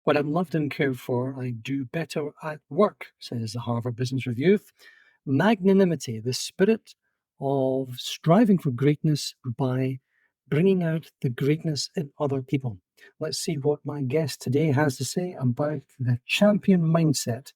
When I'm loved and cared for, I do better at work, says the Harvard Business Review. Magnanimity, the spirit of striving for greatness by bringing out the greatness in other people. Let's see what my guest today has to say about the champion mindset.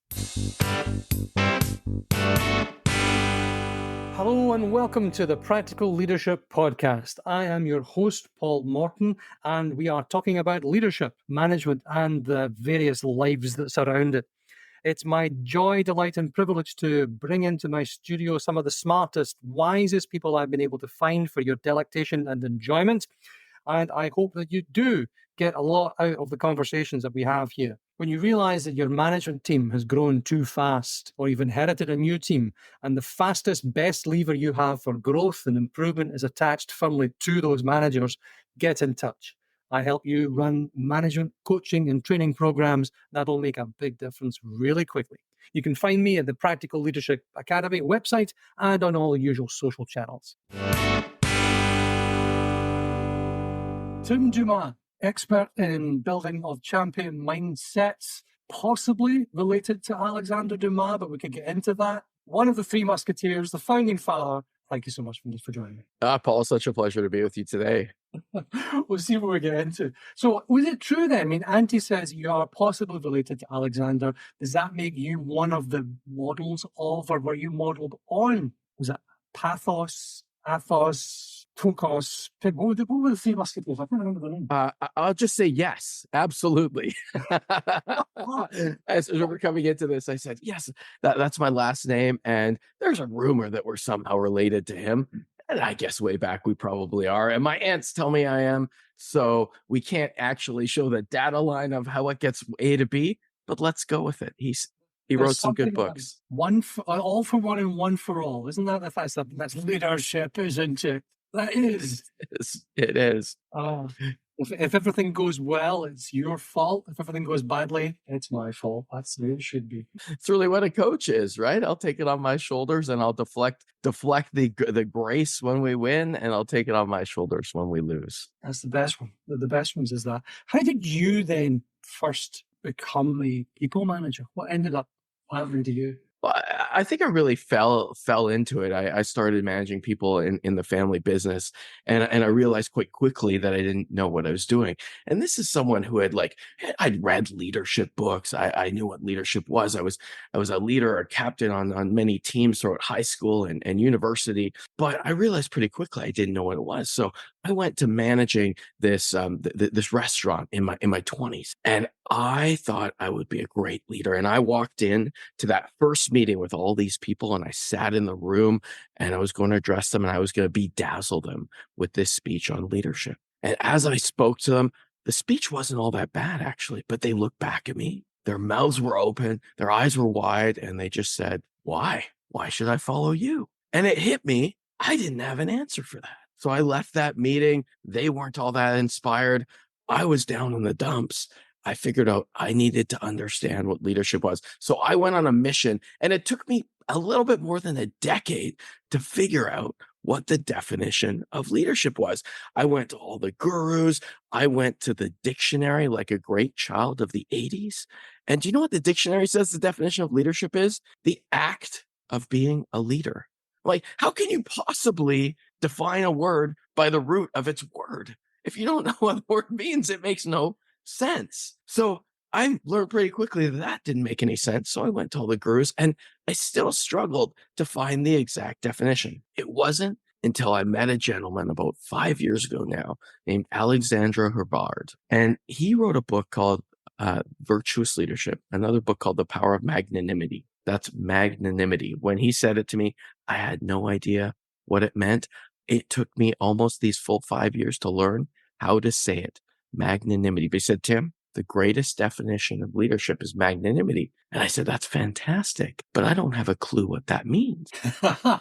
Hello and welcome to the Practical Leadership Podcast. I am your host, Paul Morton, and we are talking about leadership, management, and the various lives that surround it. It's my joy, delight, and privilege to bring into my studio some of the smartest, wisest people I've been able to find for your delectation and enjoyment. And I hope that you do get a lot out of the conversations that we have here. When you realize that your management team has grown too fast, or you've inherited a new team, and the fastest, best lever you have for growth and improvement is attached firmly to those managers, get in touch. I help you run management, coaching, and training programs that'll make a big difference really quickly. You can find me at the Practical Leadership Academy website and on all the usual social channels. Tim Dumas, expert in building of champion mindsets, possibly related to Alexander Dumas, but we could get into that. One of the three musketeers, the founding father. Thank you so much for joining me. Paul, such a pleasure to be with you today. We'll see what we get into. So was it true then? I mean, Auntie says you are possibly related to Alexander. Does that make you one of the models of, or were you modeled on? Was it pathos, athos, tokos? What were the three musketeers? I can't remember the name. I'll just say yes, absolutely. As we're coming into this, I said, yes, that's my last name. And there's a rumor that we're somehow related to him. And I guess way back we probably are. And my aunts tell me I am. So we can't actually show the data line of how it gets A to B, but let's go with it. He wrote some good books. All for one and one for all. Isn't that that's leadership, isn't it? That is. It is. Oh, if everything goes well, it's your fault. If everything goes badly, it's my fault. That's the way it should be. It's really what a coach is, right? I'll take it on my shoulders and I'll deflect the grace when we win, and I'll take it on my shoulders when we lose. That's the best one. The best ones is that. How did you then first become the people manager? What ended up happening to you? Well, I think I really fell into it. I started managing people in the family business, and I realized quite quickly that I didn't know what I was doing. And this is someone who I'd read leadership books. I knew what leadership was. I was a leader, a captain on many teams throughout high school and university. But I realized pretty quickly I didn't know what it was. So I went to managing this this restaurant in my 20s, and I thought I would be a great leader. And I walked in to that first meeting with all these people, and I sat in the room, and I was going to address them, and I was going to bedazzle them with this speech on leadership. And as I spoke to them, the speech wasn't all that bad, actually, but they looked back at me. Their mouths were open, their eyes were wide, and they just said, "Why? Why should I follow you?" And it hit me. I didn't have an answer for that. So I left that meeting. They weren't all that inspired. I was down in the dumps. I figured out I needed to understand what leadership was. So I went on a mission, and it took me a little bit more than a decade to figure out what the definition of leadership was. I went to all the gurus. I went to the dictionary like a great child of the 80s. And do you know what the dictionary says the definition of leadership is? The act of being a leader. Like, how can you possibly define a word by the root of its word? If you don't know what the word means, it makes no sense. So I learned pretty quickly that didn't make any sense. So I went to all the gurus, and I still struggled to find the exact definition. It wasn't until I met a gentleman about 5 years ago now named Alexandre Herbard. And he wrote a book called Virtuous Leadership, another book called The Power of Magnanimity. That's magnanimity. When he said it to me, I had no idea what it meant. It took me almost these full 5 years to learn how to say it. Magnanimity. But he said, "Tim, the greatest definition of leadership is magnanimity." And I said, "That's fantastic, but I don't have a clue what that means."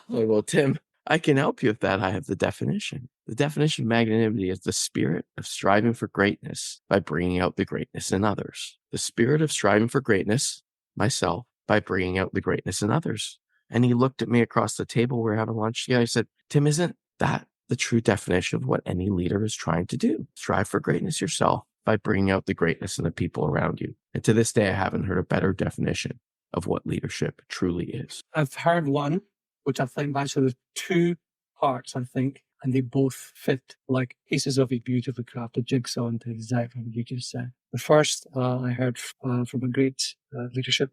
Well, Tim, I can help you with that. I have the definition. The definition of magnanimity is the spirit of striving for greatness by bringing out the greatness in others. The spirit of striving for greatness, myself, by bringing out the greatness in others. And he looked at me across the table. We were having lunch together. I said, "Tim, isn't that the true definition of what any leader is trying to do? Strive for greatness yourself by bringing out the greatness in the people around you. And to this day, I haven't heard a better definition of what leadership truly is. I've heard one, which I think actually there's two parts, I think, and they both fit like pieces of a beautifully crafted jigsaw into exactly what you just said. The first I heard from a great leadership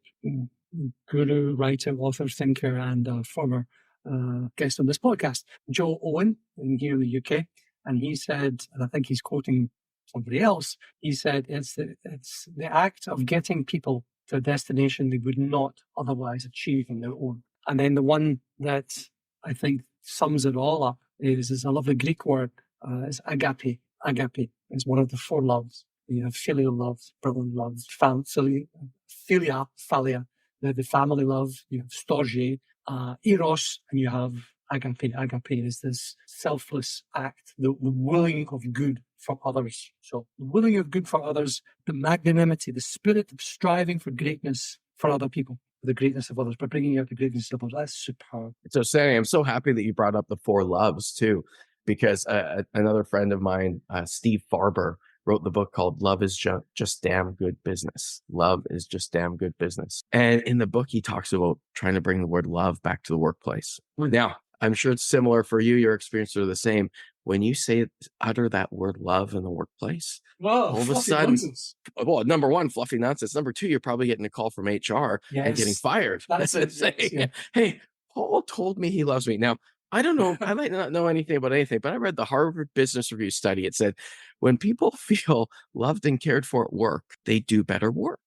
guru, writer, author, thinker, and former guest on this podcast, Joe Owen, here in the UK. And he said, and I think he's quoting somebody else, he said, it's the act of getting people to a destination they would not otherwise achieve on their own. And then the one that I think sums it all up is I love the Greek word, is agape. Agape is one of the four loves. You have filial love, brotherly love, philia, phalia, the family love. You have storge, eros, and you have agape. Agape is this selfless act, the willing of good for others. So the willing of good for others, the magnanimity, the spirit of striving for greatness for other people, the greatness of others, by bringing out the greatness of others. That's superb. So, Sammy, I'm so happy that you brought up the four loves too, because another friend of mine, Steve Farber, wrote the book called Love is Just Damn Good Business. Love is just damn good business. And in the book, he talks about trying to bring the word love back to the workplace. Now, I'm sure it's similar for you. Your experiences are the same. When you utter that word love in the workplace, all of a sudden, well, number one, fluffy nonsense. Number two, you're probably getting a call from HR and getting fired. That's it. Saying, hey, Paul told me he loves me. Now, I don't know. I might not know anything about anything, but I read the Harvard Business Review study. It said when people feel loved and cared for at work, they do better work.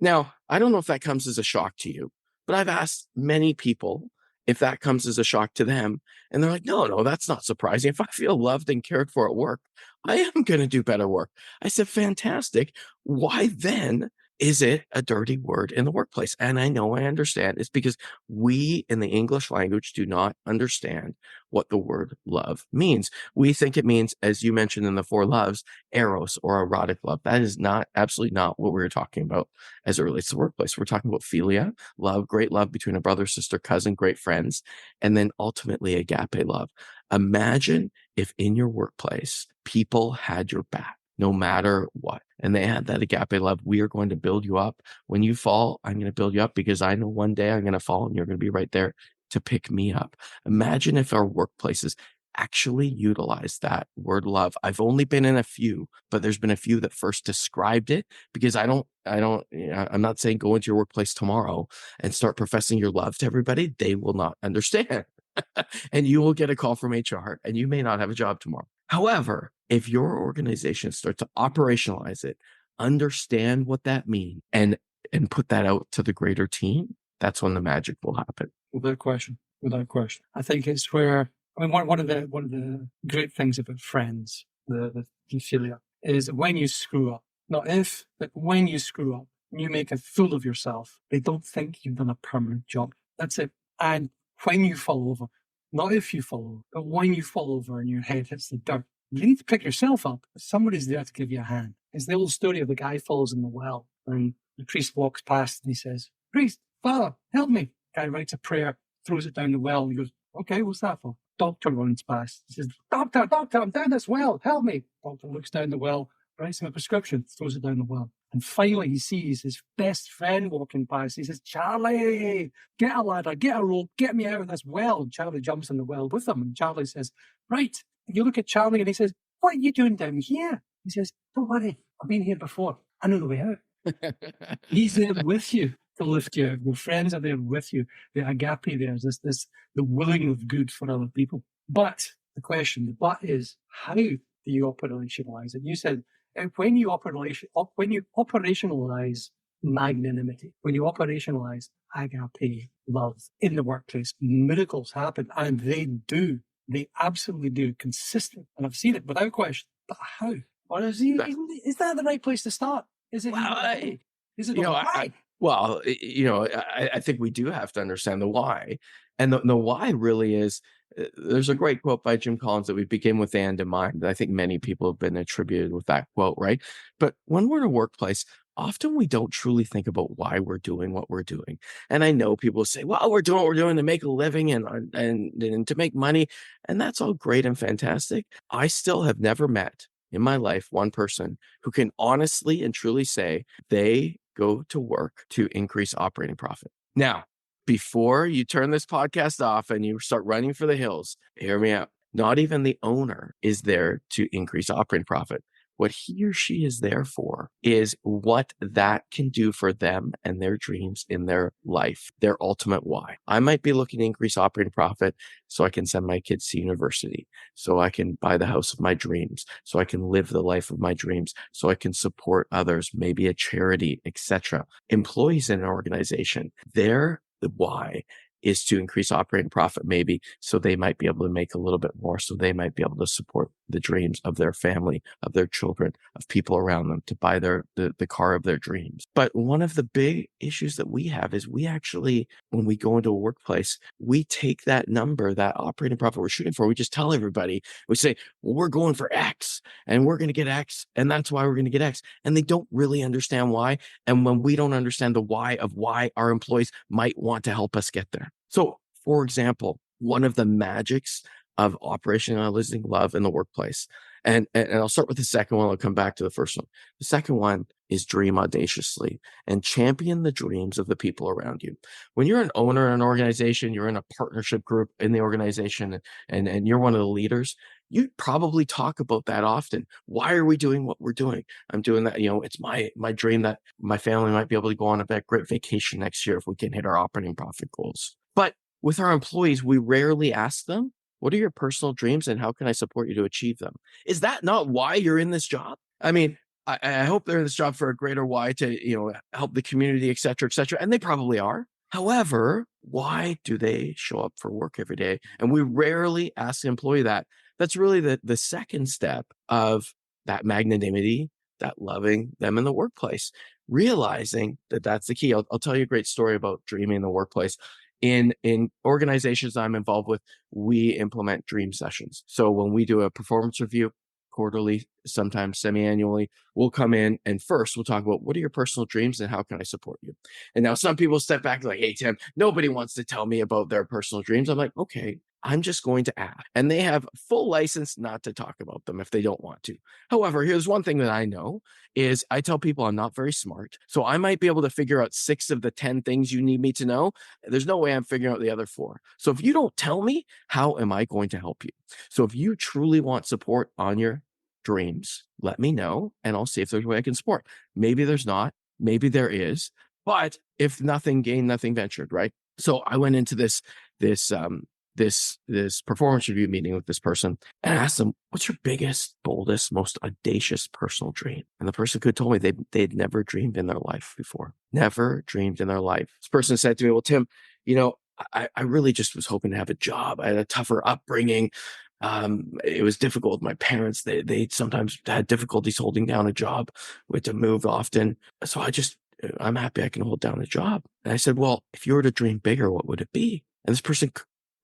Now, I don't know if that comes as a shock to you, but I've asked many people if that comes as a shock to them. And they're like, no, that's not surprising. If I feel loved and cared for at work, I am going to do better work. I said, fantastic. Why then is it a dirty word in the workplace? And I know I understand. It's because we in the English language do not understand what the word love means. We think it means, as you mentioned in the four loves, eros or erotic love. That is absolutely not what we're talking about as it relates to the workplace. We're talking about philia, love, great love between a brother, sister, cousin, great friends, and then ultimately agape love. Imagine if in your workplace, people had your back no matter what. And they had that agape love. We are going to build you up. When you fall, I'm going to build you up because I know one day I'm going to fall and you're going to be right there to pick me up. Imagine if our workplaces actually utilize that word love. I've only been in a few, but there's been a few that first described it because I'm not saying go into your workplace tomorrow and start professing your love to everybody. They will not understand. And you will get a call from HR and you may not have a job tomorrow. However, if your organization starts to operationalize it, understand what that means and put that out to the greater team, that's when the magic will happen. Without question. I think it's where, one of the great things about friends, the philia, is when you screw up, not if, but when you screw up, you make a fool of yourself. They don't think you've done a permanent job. That's it. And when you fall over, not if you fall over, but when you fall over and your head hits the dirt, you need to pick yourself up. Somebody's there to give you a hand. It's the old story of the guy falls in the well and the priest walks past and he says, "Priest, Father, help me." Guy writes a prayer, throws it down the well and he goes, "Okay, what's that for?" Doctor runs past. He says, Doctor, I'm down this well. Help me." Doctor looks down the well, writes him a prescription, throws it down the well. And finally he sees his best friend walking past. He says, "Charlie, get a ladder, get a rope, get me out of this well." And Charlie jumps in the well with him. And Charlie says, "Right." And you look at Charlie and he says, "What are you doing down here?" He says, "Don't worry, I've been here before. I know the way out." He's there with you to lift you out. Your friends are there with you. The agape there's this the willing of good for other people. But the but is, how do you operationalize it? You said when you operationalize magnanimity, when you operationalize agape love in the workplace, miracles happen, and they do. They absolutely do, consistent. And I've seen it without question. But how? Or is that the right place to start? Is it? I think we do have to understand the why. And the why really is, there's a great quote by Jim Collins that we begin with the end in mind. I think many people have been attributed with that quote, right? But when we're in a workplace, often we don't truly think about why we're doing what we're doing. And I know people say, well, we're doing what we're doing to make a living and to make money. And that's all great and fantastic. I still have never met in my life, one person who can honestly and truly say they go to work to increase operating profit. Now, before you turn this podcast off and you start running for the hills, hear me out. Not even the owner is there to increase operating profit. What he or she is there for is what that can do for them and their dreams in their life, their ultimate why. I might be looking to increase operating profit so I can send my kids to university, so I can buy the house of my dreams, so I can live the life of my dreams, so I can support others, maybe a charity, etc. Employees in an organization, their why is to increase operating profit, maybe so they might be able to make a little bit more, so they might be able to support the dreams of their family, of their children, of people around them, to buy the car of their dreams. But one of the big issues that we have is we actually, when we go into a workplace, we take that number, that operating profit we're shooting for, we just tell everybody, we say, well, we're going for X and we're going to get X and that's why we're going to get X. And they don't really understand why. And when we don't understand the why of why our employees might want to help us get there. So, for example, one of the magics of operationalizing love in the workplace, and I'll start with the second one, I'll come back to the first one. The second one is dream audaciously and champion the dreams of the people around you. When you're an owner in an organization, you're in a partnership group in the organization, and you're one of the leaders, you probably talk about that often. Why are we doing what we're doing? I'm doing that. It's my dream that my family might be able to go on a great vacation next year if we can hit our operating profit goals. But with our employees, we rarely ask them, what are your personal dreams and how can I support you to achieve them? Is that not why you're in this job? I mean, I hope they're in this job for a greater why to, help the community, et cetera, et cetera. And they probably are. However, why do they show up for work every day? And we rarely ask the employee that. That's really the second step of that magnanimity, that loving them in the workplace, realizing that that's the key. I'll tell you a great story about dreaming in the workplace. In organizations I'm involved with, we implement dream sessions. So when we do a performance review, quarterly, sometimes semi-annually, we'll come in and first we'll talk about what are your personal dreams and how can I support you? And now some people step back like, hey, Tim, nobody wants to tell me about their personal dreams. I'm like, okay, I'm just going to ask. And they have full license not to talk about them if they don't want to. However, here's one thing that I know is I tell people I'm not very smart. So I might be able to figure out 6 of the 10 things you need me to know. There's no way I'm figuring out the other 4. So if you don't tell me, how am I going to help you? So if you truly want support on your dreams, let me know and I'll see if there's a way I can support. Maybe there's not, maybe there is, but if nothing gained, nothing ventured, right? So I went into this performance review meeting with this person and I asked them, what's your biggest, boldest, most audacious personal dream? And the person could told me they'd never dreamed in their life before, never dreamed in their life. This person said to me, well, Tim, I really just was hoping to have a job. I had a tougher upbringing. It was difficult with my parents. They sometimes had difficulties holding down a job. We had to move often. So I'm happy I can hold down a job. And I said, well, if you were to dream bigger, what would it be? And this person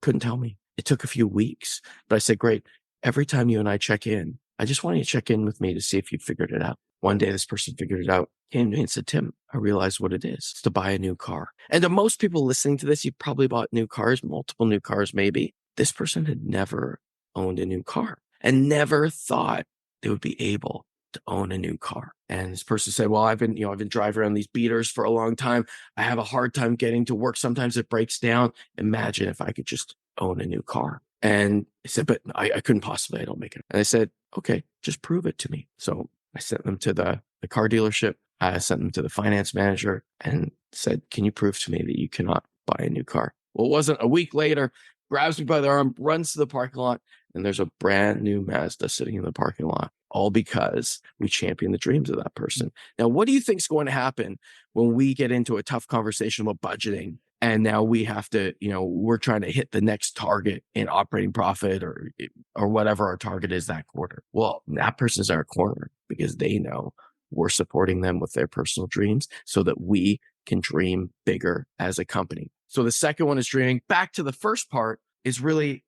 couldn't tell me. It took a few weeks, but I said, great. Every time you and I check in, I just want you to check in with me to see if you figured it out. One day, this person figured it out, came to me and said, Tim, I realized what it is. It's to buy a new car. And to most people listening to this, you've probably bought new cars, multiple new cars, maybe. This person had never owned a new car and never thought they would be able to own a new car. And this person said, well, I've been driving around these beaters for a long time. I have a hard time getting to work. Sometimes it breaks down. Imagine if I could just own a new car. And I said, but I couldn't possibly, I don't make it. And I said, okay, just prove it to me. So I sent them to the car dealership. I sent them to the finance manager and said, can you prove to me that you cannot buy a new car? Well, it wasn't a week later, grabs me by the arm, runs to the parking lot, and there's a brand new Mazda sitting in the parking lot, all because we champion the dreams of that person. Now, what do you think is going to happen when we get into a tough conversation about budgeting? And now we have to, we're trying to hit the next target in operating profit or whatever our target is that quarter. Well, that person's our corner because they know we're supporting them with their personal dreams so that we can dream bigger as a company. So the second one is dreaming. Back to the first part is really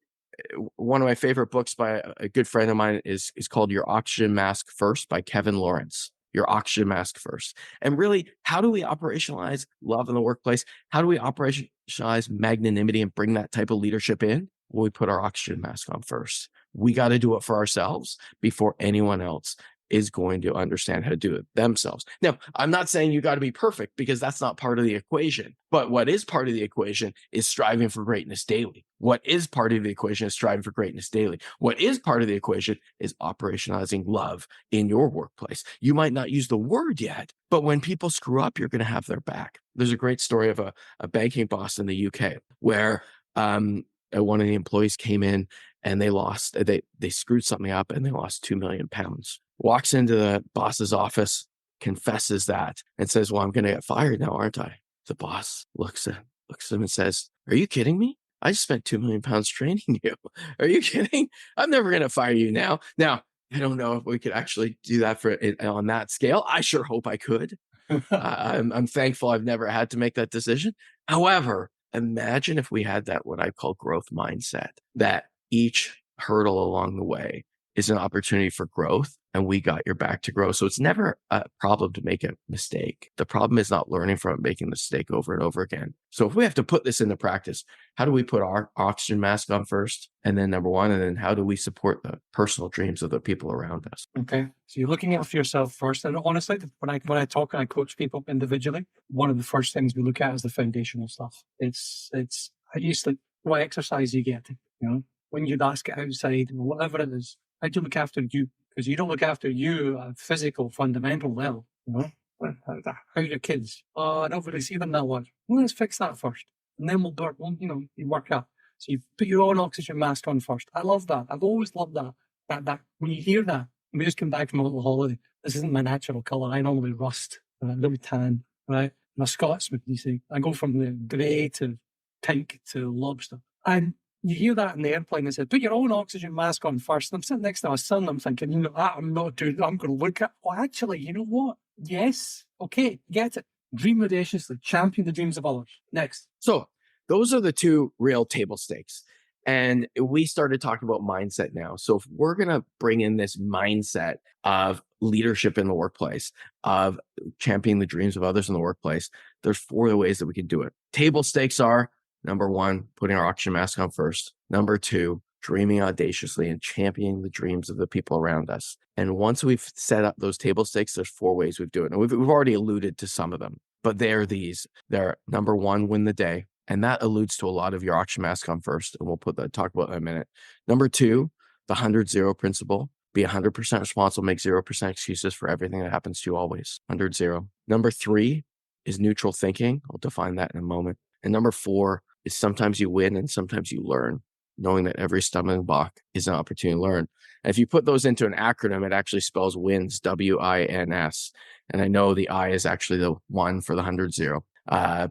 one of my favorite books by a good friend of mine is called Your Oxygen Mask First by Kevin Lawrence. Your oxygen mask first. And really, how do we operationalize love in the workplace? How do we operationalize magnanimity and bring that type of leadership in? Well, we put our oxygen mask on first. We got to do it for ourselves before anyone else is going to understand how to do it themselves. Now, I'm not saying you got to be perfect, because that's not part of the equation. But what is part of the equation is striving for greatness daily. What is part of the equation is striving for greatness daily. What is part of the equation is operationalizing love in your workplace. You might not use the word yet, but when people screw up, you're going to have their back. There's a great story of a banking boss in the UK where one of the employees came in and they screwed something up and they lost £2 million. Walks into the boss's office, confesses that, and says, well, I'm going to get fired now, aren't I? The boss looks at him and says, are you kidding me? I just spent £2 million training you. Are you kidding? I'm never going to fire you now. Now, I don't know if we could actually do that on that scale. I sure hope I could. I'm thankful I've never had to make that decision. However, imagine if we had that, what I call growth mindset, that each hurdle along the way is an opportunity for growth, and we got your back to grow. So it's never a problem to make a mistake. The problem is not learning from it, making the mistake over and over again. So if we have to put this into practice, how do we put our oxygen mask on first? And then number one, and then how do we support the personal dreams of the people around us? Okay. So you're looking after yourself first. And honestly, when I talk and I coach people individually, one of the first things we look at is the foundational stuff. It's how do you sleep? What exercise you get? When you ask it outside, whatever it is, how do you look after you? Because you don't look after you at a physical, fundamental level. How are your kids? Oh, I don't really see them that much. Well, let's fix that first. And then you work up. So you put your own oxygen mask on first. I love that. I've always loved that. That when you hear that, we just come back from a little holiday. This isn't my natural colour. I normally rust, a little tan, right? I'm a Scotsman, you see. I go from the grey to pink to lobster. And you hear that in the airplane and say, put your own oxygen mask on first. And I'm sitting next to my son. I'm thinking, I'm not doing that. I'm going to look at, actually, you know what? Yes. Okay. Get it. Dream audaciously. Champion the dreams of others. Next. So those are the two real table stakes. And we started talking about mindset now. So if we're going to bring in this mindset of leadership in the workplace, of championing the dreams of others in the workplace, there's 4 ways that we can do it. Table stakes are, number 1, putting our oxygen mask on first. Number 2, dreaming audaciously and championing the dreams of the people around us. And once we've set up those table stakes, there's 4 ways we do it. And we've already alluded to some of them, but they're these. They're number 1, win the day. And that alludes to a lot of your oxygen mask on first. And we'll talk about that in a minute. Number 2, the 100-0 principle. Be 100% responsible, make 0% excuses for everything that happens to you always. 100-0. Number 3 is neutral thinking. I'll define that in a moment. And number 4 is sometimes you win and sometimes you learn, knowing that every stumbling block is an opportunity to learn. And if you put those into an acronym, it actually spells WINS, W-I-N-S. And I know the I is actually the 1 for the 100-0.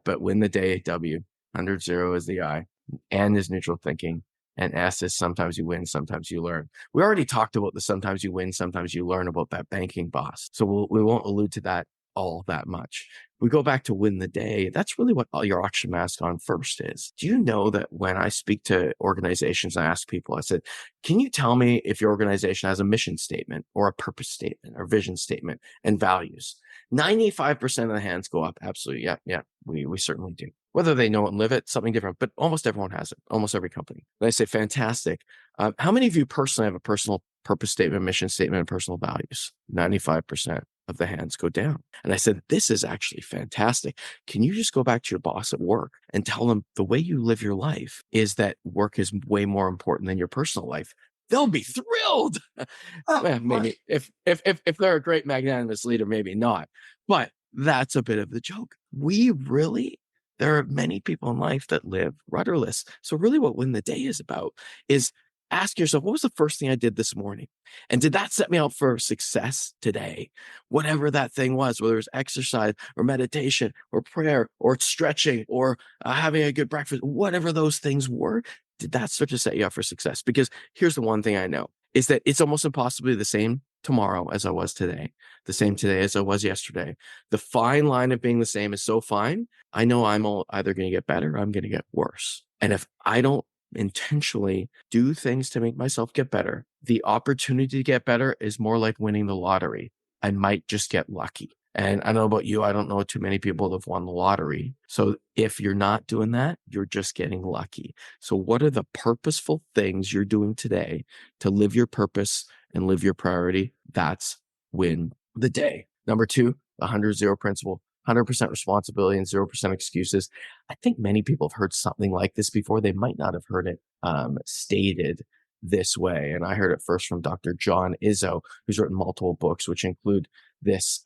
But win the day, W. 100-0 is the I. N is neutral thinking. And S is sometimes you win, sometimes you learn. We already talked about the sometimes you win, sometimes you learn about that banking boss. So we won't allude to that all that much. We go back to win the day. That's really what your oxygen mask on first is. Do you know that when I speak to organizations, I ask people, I said, can you tell me if your organization has a mission statement or a purpose statement or vision statement and values? 95% of the hands go up. Absolutely. Yeah, we certainly do. Whether they know it and live it, something different, but almost everyone has it, almost every company. And I say, fantastic. How many of you personally have a personal purpose statement, mission statement, and personal values? 95% of the hands go down. And I said, this is actually fantastic. Can you just go back to your boss at work and tell them the way you live your life is that work is way more important than your personal life? They'll be thrilled. Well, maybe if they're a great magnanimous leader, maybe not. But that's a bit of the joke. There are many people in life that live rudderless. So really what Win the Day is about is ask yourself, what was the first thing I did this morning? And did that set me up for success today? Whatever that thing was, whether it's exercise or meditation or prayer or stretching or having a good breakfast, whatever those things were, did that start to set you up for success? Because here's the one thing I know is that it's almost impossible to be the same tomorrow as I was today, the same today as I was yesterday. The fine line of being the same is so fine. I know I'm either going to get better or I'm going to get worse. And if I don't intentionally do things to make myself get better, the opportunity to get better is more like winning the lottery. I might just get lucky. And I don't know about you, I don't know too many people that have won the lottery. So if you're not doing that, you're just getting lucky. So what are the purposeful things you're doing today to live your purpose and live your priority? That's win the day. Number two, the 100-0 principle. 100% responsibility and 0% excuses. I think many people have heard something like this before. They might not have heard it stated this way. And I heard it first from Dr. John Izzo, who's written multiple books, which include this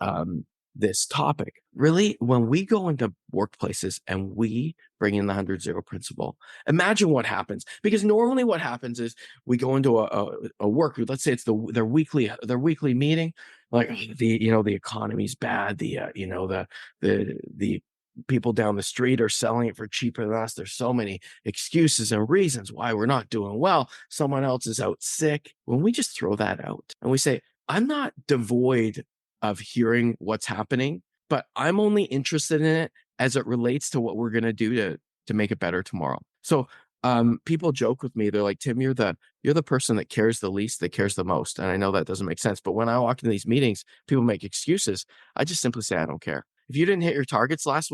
this topic. Really, when we go into workplaces and we bring in the 100-0 principle, imagine what happens. Because normally what happens is we go into a work, let's say it's their weekly meeting, like the economy's bad, the people down the street are selling it for cheaper than us. There's so many excuses and reasons why we're not doing well. Someone else is out sick. When we just throw that out and we say, I'm not devoid of hearing what's happening, but I'm only interested in it as it relates to what we're going to do to make it better tomorrow. So people joke with me. They're like, Tim, you're the person that cares the least, that cares the most. And I know that doesn't make sense, but when I walk into these meetings, people make excuses. I just simply say, I don't care. If you didn't hit your targets last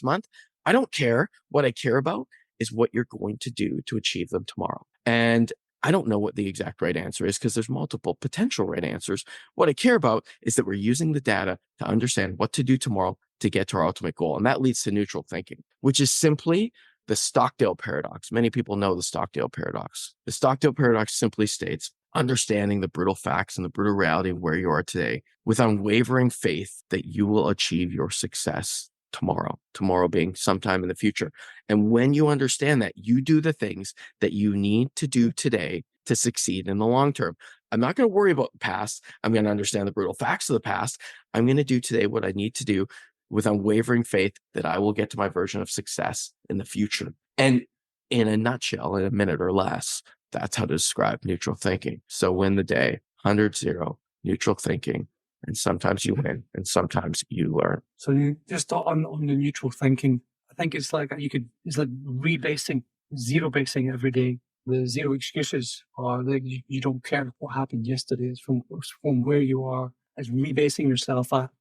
month, I don't care. What I care about is what you're going to do to achieve them tomorrow. And I don't know what the exact right answer is because there's multiple potential right answers. What I care about is that we're using the data to understand what to do tomorrow to get to our ultimate goal. And that leads to neutral thinking, which is simply the Stockdale paradox. Many people know the Stockdale paradox. The Stockdale paradox simply states, understanding the brutal facts and the brutal reality of where you are today with unwavering faith that you will achieve your success tomorrow being sometime in the future. And when you understand that, you do the things that you need to do today to succeed in the long term. I'm not going to worry about the past. I'm going to understand the brutal facts of the past. I'm going to do today what I need to do with unwavering faith that I will get to my version of success in the future. And in a nutshell, in a minute or less, that's how to describe neutral thinking. So win the day, 100-0, neutral thinking. And sometimes you win and sometimes you learn. So you just on the neutral thinking, I think it's like it's like rebasing, zero basing every day. The zero excuses or you don't care what happened yesterday. It's from where you are. It's rebasing yourself at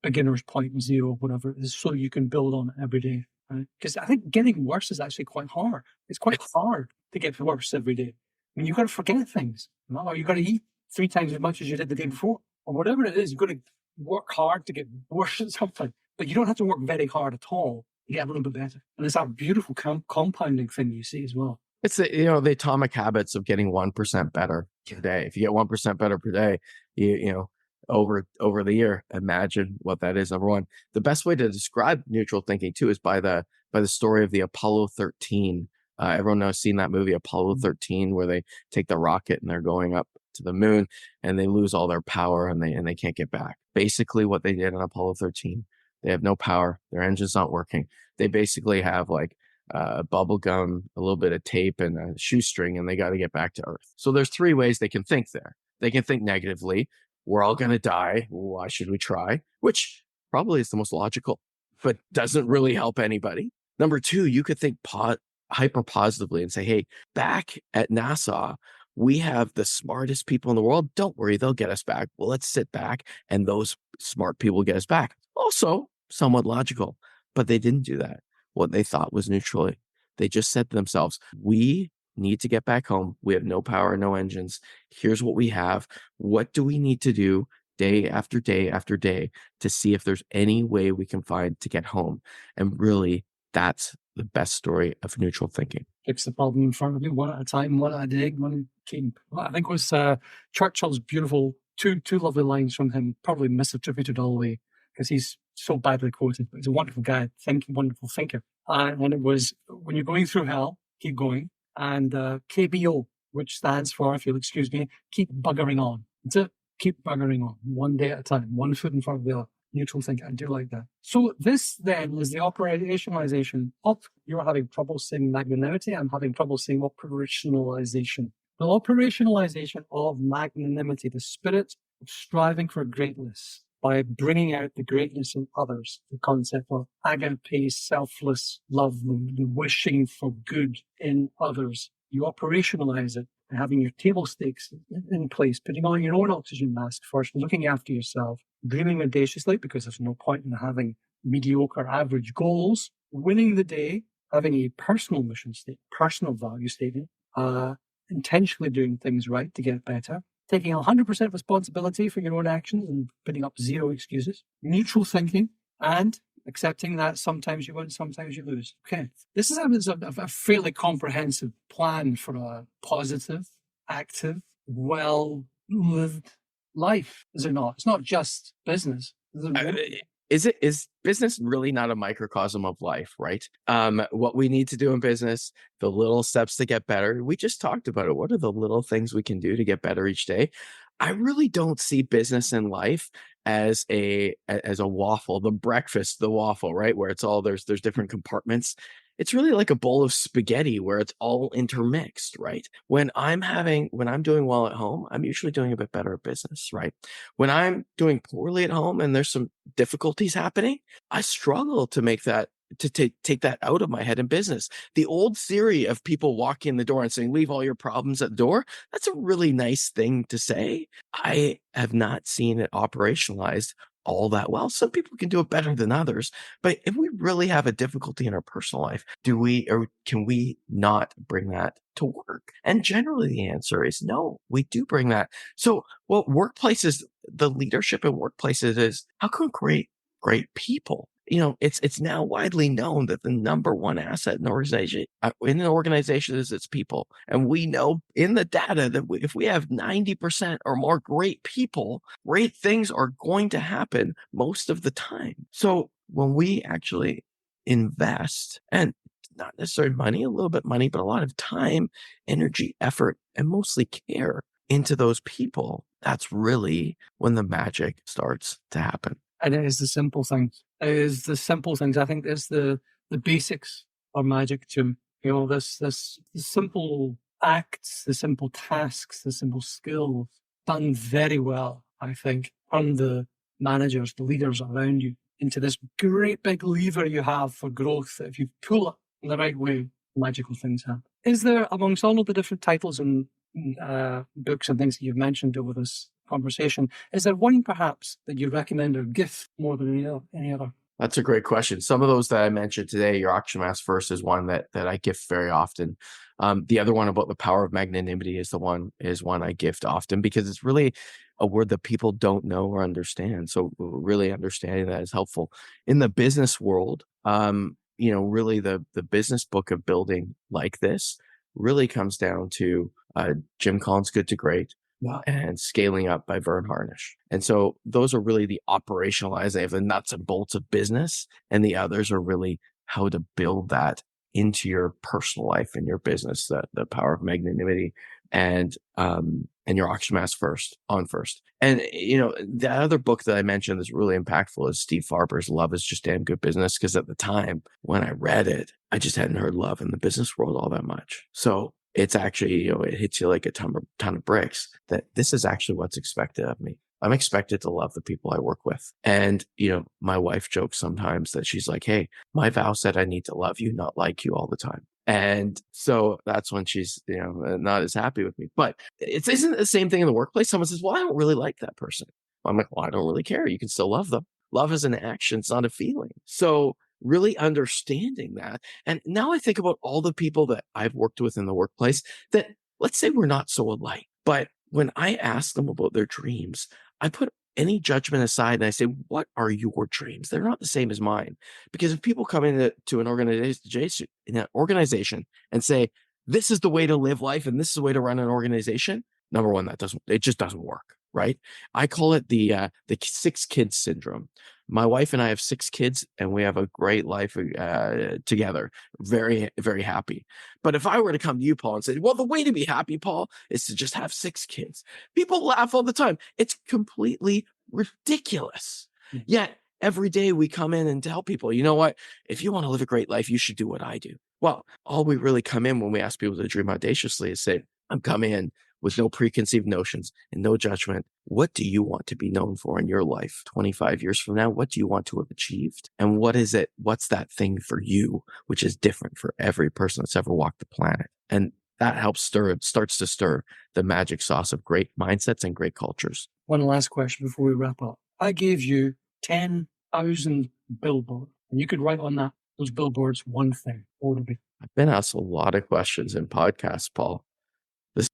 beginner's point zero, whatever it is, so you can build on it every day. Right? Because I think getting worse is actually quite hard. It's quite hard to get worse every day. I mean, you've got to forget things. Or you've got to eat 3 times as much as you did the day before. Or whatever it is, you've got to work hard to get worse at something. But you don't have to work very hard at all to get a little bit better. And it's that beautiful compounding thing you see as well. It's the atomic habits of getting 1% better per day. If you get 1% better per day, over the year, imagine what that is. Number one, the best way to describe neutral thinking too is by the story of the Apollo 13. Everyone knows seen that movie Apollo 13, where they take the rocket and they're going up to the moon and they lose all their power and they can't get back. Basically, what they did on Apollo 13, they have no power, their engine's not working. They basically have like bubble gum, a little bit of tape, and a shoestring, and they got to get back to Earth. So there's 3 ways they can think there. They can think negatively. We're all going to die. Why should we try? Which probably is the most logical, but doesn't really help anybody. Number 2, you could think hyper positively and say, hey, back at NASA, we have the smartest people in the world. Don't worry, they'll get us back. Well, let's sit back and those smart people will get us back. Also, somewhat logical, but they didn't do that. What they thought was neutrally. They just said to themselves, we need to get back home. We have no power, no engines. Here's what we have. What do we need to do day after day after day to see if there's any way we can find to get home? And really, that's the best story of neutral thinking. Fix the problem in front of you, one at a time, one at a day, one keep. I think it was Churchill's beautiful, two lovely lines from him, probably misattributed all the way because he's so badly quoted, but he's a wonderful guy, wonderful thinker. And it was, when you're going through hell, keep going. And KBO, which stands for, if you'll excuse me, keep buggering on. That's it. Keep buggering on, one day at a time, one foot in front of the other. Neutral thinking. I do like that. So this then is the operationalization of, you're having trouble saying magnanimity. I'm having trouble saying operationalization. The operationalization of magnanimity, the spirit of striving for greatness by bringing out the greatness in others, the concept of agape, selfless love, the wishing for good in others. You operationalize it by having your table stakes in place, putting on your own oxygen mask first, looking after yourself, dreaming audaciously, because there's no point in having mediocre average goals, winning the day, having a personal mission statement, personal value statement, intentionally doing things right to get better, taking 100% responsibility for your own actions and putting up zero excuses, neutral thinking, and accepting that sometimes you win, sometimes you lose. Okay. This is a fairly comprehensive plan for a positive, active, well-lived life, is it not? It's not just business. Is business really not a microcosm of life, right? What we need to do in business, the little steps to get better. We just talked about it. What are the little things we can do to get better each day? I really don't see business and life as a waffle, the breakfast, the waffle, right? Where it's all there's different compartments. It's really like a bowl of spaghetti where it's all intermixed, right? When I'm doing well at home, I'm usually doing a bit better at business, right? When I'm doing poorly at home and there's some difficulties happening, I struggle to make that to take that out of my head in business. The old theory of people walking in the door and saying, leave all your problems at the door, that's a really nice thing to say. I have not seen it operationalized all that well. Some people can do it better than others, but if we really have a difficulty in our personal life, can we not bring that to work? And generally the answer is no, we do bring that. So what workplaces, the leadership in workplaces is, how can we create great people? It's now widely known that the number one asset in an organization is its people. And we know in the data that if we have 90% or more great people, great things are going to happen most of the time. So when we actually invest, and not necessarily money, a little bit money, but a lot of time, energy, effort, and mostly care into those people, that's really when the magic starts to happen. And it is the simple things. It is the simple things. I think it's the basics are magic to me. The simple acts, the simple tasks, the simple skills done very well, I think, turn the managers, the leaders around you into this great big lever you have for growth. That if you pull it in the right way, magical things happen. Is there, amongst all of the different titles and books and things that you've mentioned over this conversation, is there one perhaps that you recommend or gift more than any other? That's a great question. Some of those that I mentioned today, your auction mass first is one that I gift very often. The other one about the power of magnanimity is one I gift often, because it's really a word that people don't know or understand. So really understanding that is helpful. In the business world, really the business book of building like this really comes down to Jim Collins' Good to Great. Wow. And Scaling Up by Vern Harnish. And so those are really the operationalizing of the nuts and bolts of business. And the others are really how to build that into your personal life and your business, the power of magnanimity and your auction mass first. And, the other book that I mentioned that's really impactful is Steve Farber's Love is Just Damn Good Business. Because at the time when I read it, I just hadn't heard love in the business world all that much. So it's actually, it hits you like a ton of bricks that this is actually what's expected of me. I'm expected to love the people I work with. And, my wife jokes sometimes that she's like, hey, my vow said I need to love you, not like you all the time. And so that's when she's, not as happy with me. But isn't it the same thing in the workplace? Someone says, well, I don't really like that person. I'm like, well, I don't really care. You can still love them. Love is an action. It's not a feeling. So really understanding that. And now I think about all the people that I've worked with in the workplace that, let's say, we're not so alike, but when I ask them about their dreams, I put any judgment aside and I say, what are your dreams? They're not the same as mine. Because if people come into an organization and say, this is the way to live life and this is the way to run an organization, number one, it just doesn't work. Right. I call it the 6 kids syndrome. My wife and I have 6 kids and we have a great life together. Very, very happy. But if I were to come to you, Paul, and say, well, the way to be happy, Paul, is to just have 6 kids. People laugh all the time. It's completely ridiculous. Yes. Yet every day we come in and tell people, you know what, if you want to live a great life, you should do what I do. Well, all we really come in when we ask people to dream audaciously is say, I'm coming in with no preconceived notions and no judgment. What do you want to be known for in your life 25 years from now? What do you want to have achieved? And what is it? What's that thing for you, which is different for every person that's ever walked the planet? And that starts to stir the magic sauce of great mindsets and great cultures. One last question before we wrap up. I gave you 10,000 billboards, and you could write on those billboards one thing. What would it be? I've been asked a lot of questions in podcasts, Paul.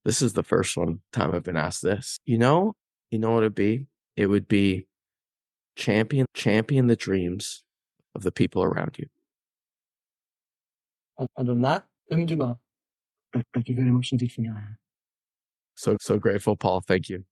This is the first time I've been asked this. You know what it'd be? It would be champion the dreams of the people around you. And on that, Tim Dumas, thank you very much indeed for your So grateful, Paul. Thank you.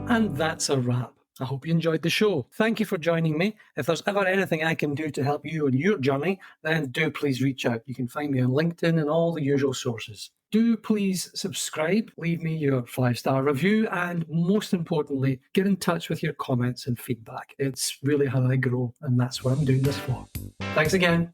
And that's a wrap. I hope you enjoyed the show. Thank you for joining me. If there's ever anything I can do to help you on your journey, then do please reach out. You can find me on LinkedIn and all the usual sources. Do please subscribe, leave me your 5-star review, and most importantly, get in touch with your comments and feedback. It's really how I grow, and that's what I'm doing this for. Thanks again.